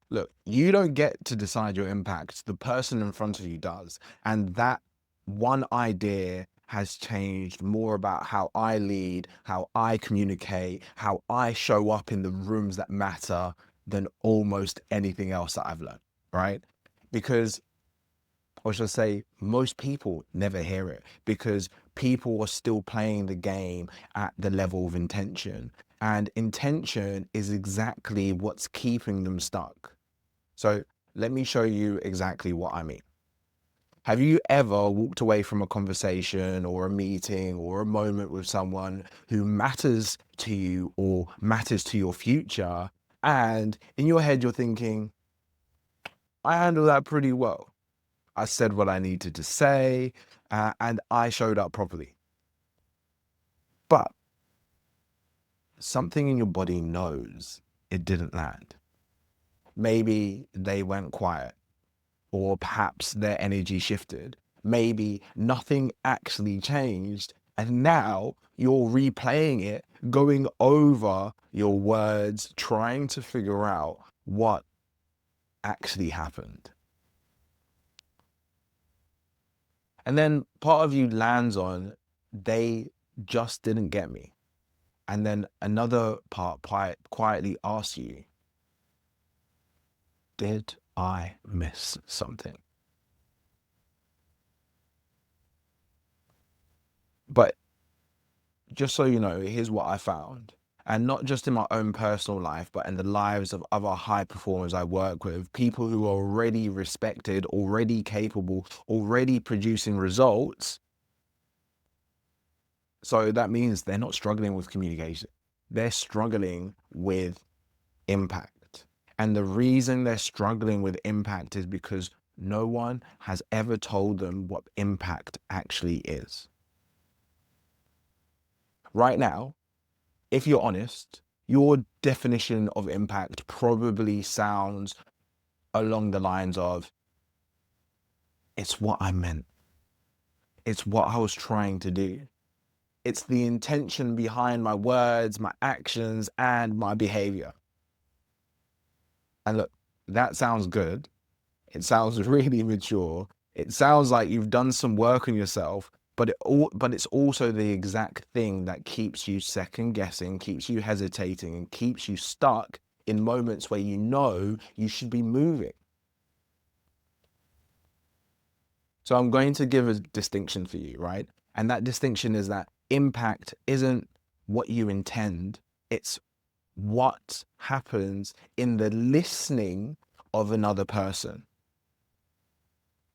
Look, you don't get to decide your impact. The person in front of you does. And that one idea has changed more about how I lead, how I communicate, how I show up in the rooms that matter than almost anything else that I've learned, right? Because, or should I say, most people never hear it because people are still playing the game at the level of intention. And intention is exactly what's keeping them stuck. So let me show you exactly what I mean. Have you ever walked away from a conversation or a meeting or a moment with someone who matters to you or matters to your future? And in your head, you're thinking, I handled that pretty well. I said what I needed to say, and I showed up properly. But something in your body knows it didn't land. Maybe they went quiet, or perhaps their energy shifted. Maybe nothing actually changed. And now you're replaying it, going over your words, trying to figure out what actually happened. And then part of you lands on, they just didn't get me. And then another part quietly asks you, did I miss something? But just so you know, here's what I found. And not just in my own personal life, but in the lives of other high performers I work with, people who are already respected, already capable, already producing results. So that means they're not struggling with communication. They're struggling with impact. And the reason they're struggling with impact is because no one has ever told them what impact actually is. Right now, if you're honest, your definition of impact probably sounds along the lines of, it's what I meant. It's what I was trying to do. It's the intention behind my words, my actions, and my behavior. And look, that sounds good. It sounds really mature. It sounds like you've done some work on yourself, but it's also the exact thing that keeps you second guessing, keeps you hesitating, and keeps you stuck in moments where you know you should be moving. So I'm going to give a distinction for you, right? And that distinction is that impact isn't what you intend, it's what happens in the listening of another person.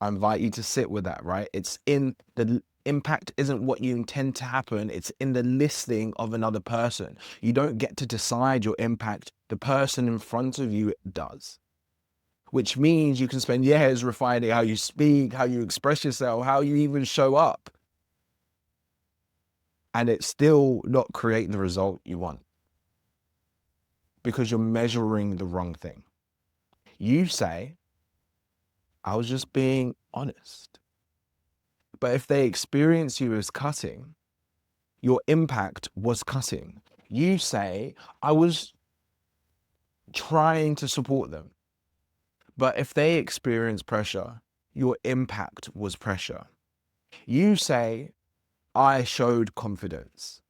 I invite you to sit with that, right? It's in the impact isn't what you intend to happen, it's in the listening of another person. You don't get to decide your impact, the person in front of you does. Which means you can spend years refining how you speak, how you express yourself, how you even show up, and it's still not create the result you want because you're measuring the wrong thing. You say, I was just being honest. But if they experience you as cutting, your impact was cutting. You say, I was trying to support them. But if they experience pressure, your impact was pressure. You say, I showed confidence.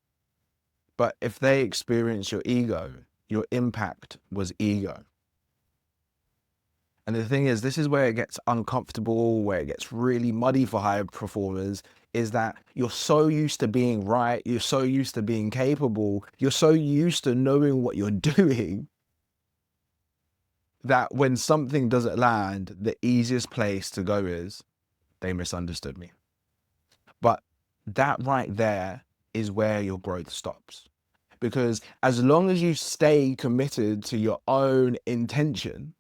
But if they experience your ego, your impact was ego. And the thing is, this is where it gets uncomfortable, where it gets really muddy for high performers, is that you're so used to being right, you're so used to being capable, you're so used to knowing what you're doing that when something doesn't land, the easiest place to go is they misunderstood me. But that right there is where your growth stops. Because as long as you stay committed to your own intention,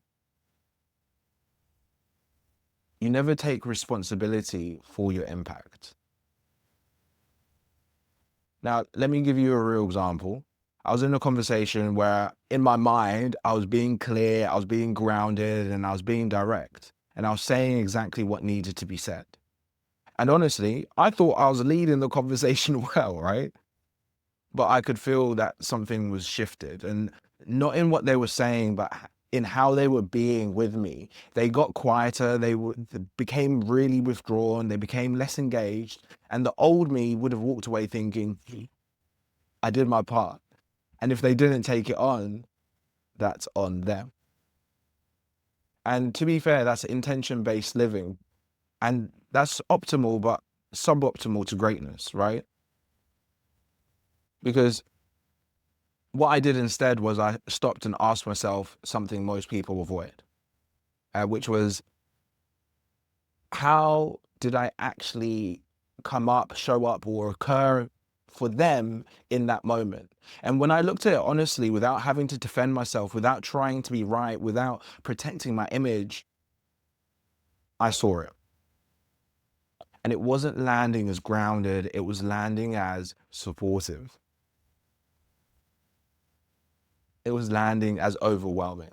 you never take responsibility for your impact. Now, let me give you a real example. I was in a conversation where in my mind, I was being clear, I was being grounded, and I was being direct. And I was saying exactly what needed to be said. And honestly, I thought I was leading the conversation well, right? But I could feel that something was shifted and not in what they were saying, but in how they were being with me. They got quieter, they became really withdrawn, they became less engaged, and the old me would have walked away thinking, I did my part. And if they didn't take it on, that's on them. And to be fair, that's intention-based living. And that's optimal, but suboptimal to greatness, right? Because what I did instead was I stopped and asked myself something most people avoid, which was, how did I actually come up, show up, or occur for them in that moment? And when I looked at it honestly, without having to defend myself, without trying to be right, without protecting my image, I saw it. And it wasn't landing as grounded, it was landing as supportive. It was landing as overwhelming.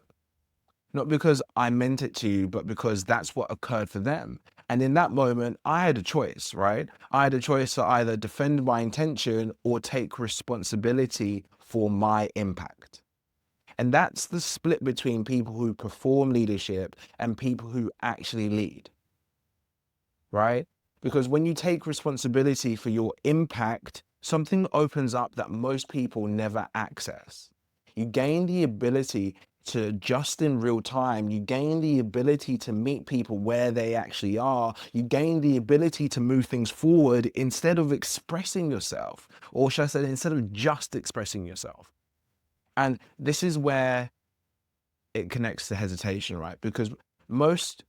Not because I meant it to, but because that's what occurred for them. And in that moment, I had a choice, right? I had a choice to either defend my intention or take responsibility for my impact. And that's the split between people who perform leadership and people who actually lead, right? Because when you take responsibility for your impact, something opens up that most people never access. You gain the ability to adjust in real time. You gain the ability to meet people where they actually are. You gain the ability to move things forward instead of expressing yourself, or should I say, instead of just expressing yourself. And this is where it connects to hesitation, right? Because most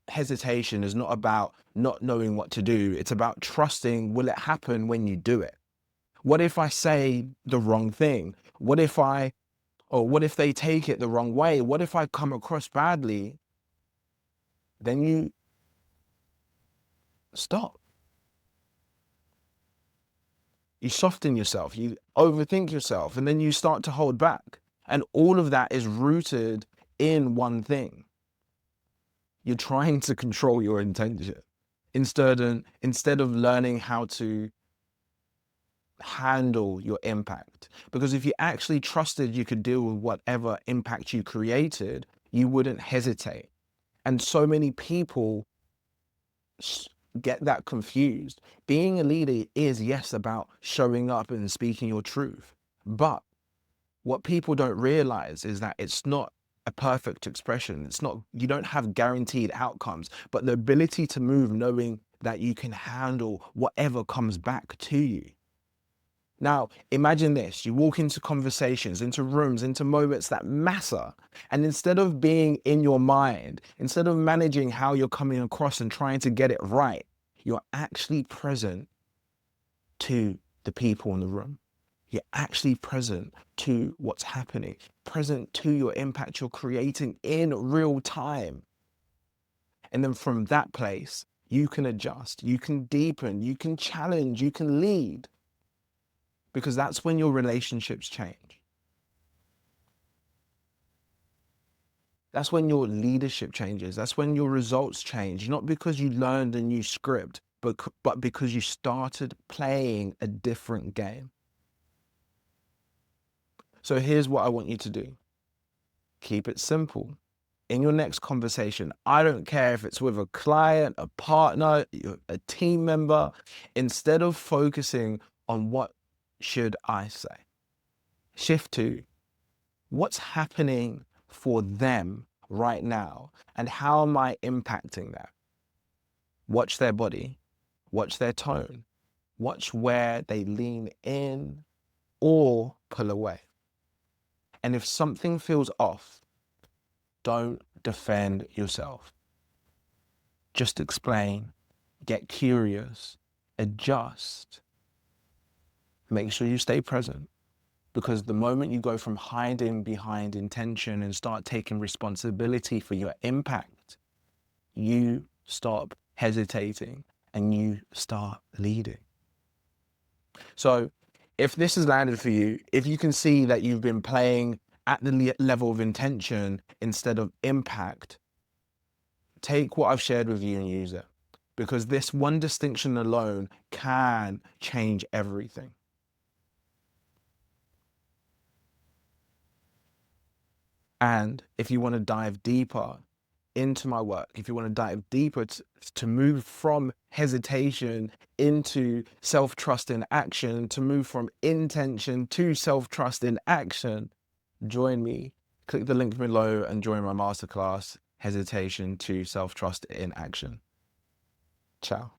hesitation is not about not knowing what to do. It's about trusting, will it happen when you do it? What if I say the wrong thing? What if they take it the wrong way? What if I come across badly? Then you stop. You soften yourself, you overthink yourself, and then you start to hold back. And all of that is rooted in one thing. You're trying to control your intention instead of learning how to handle your impact. Because if you actually trusted you could deal with whatever impact you created, you wouldn't hesitate. And so many people get that confused. Being a leader is, yes, about showing up and speaking your truth. But what people don't realize is that it's not a perfect expression. It's not, you don't have guaranteed outcomes, but the ability to move knowing that you can handle whatever comes back to you. Now, imagine this, you walk into conversations, into rooms, into moments that matter. And instead of being in your mind, instead of managing how you're coming across and trying to get it right, you're actually present to the people in the room. You're actually present to what's happening, present to your impact you're creating in real time. And then from that place, you can adjust, you can deepen, you can challenge, you can lead. Because that's when your relationships change. That's when your leadership changes. That's when your results change. Not because you learned a new script, but because you started playing a different game. So here's what I want you to do. Keep it simple. In your next conversation, I don't care if it's with a client, a partner, a team member, instead of focusing on what should I say, shift to what's happening for them right now and how am I impacting that? Watch their body, watch their tone, watch where they lean in or pull away. And if something feels off, don't defend yourself. Just explain, get curious, adjust. Make sure you stay present. Because the moment you go from hiding behind intention and start taking responsibility for your impact, you stop hesitating and you start leading. So if this has landed for you, if you can see that you've been playing at the level of intention instead of impact, take what I've shared with you and use it. Because this one distinction alone can change everything. And if you want to dive deeper into my work, if you want to dive deeper to move from hesitation into self-trust in action, to move from intention to self-trust in action, join me. Click the link below and join my masterclass, Hesitation to Self-Trust in Action. Ciao.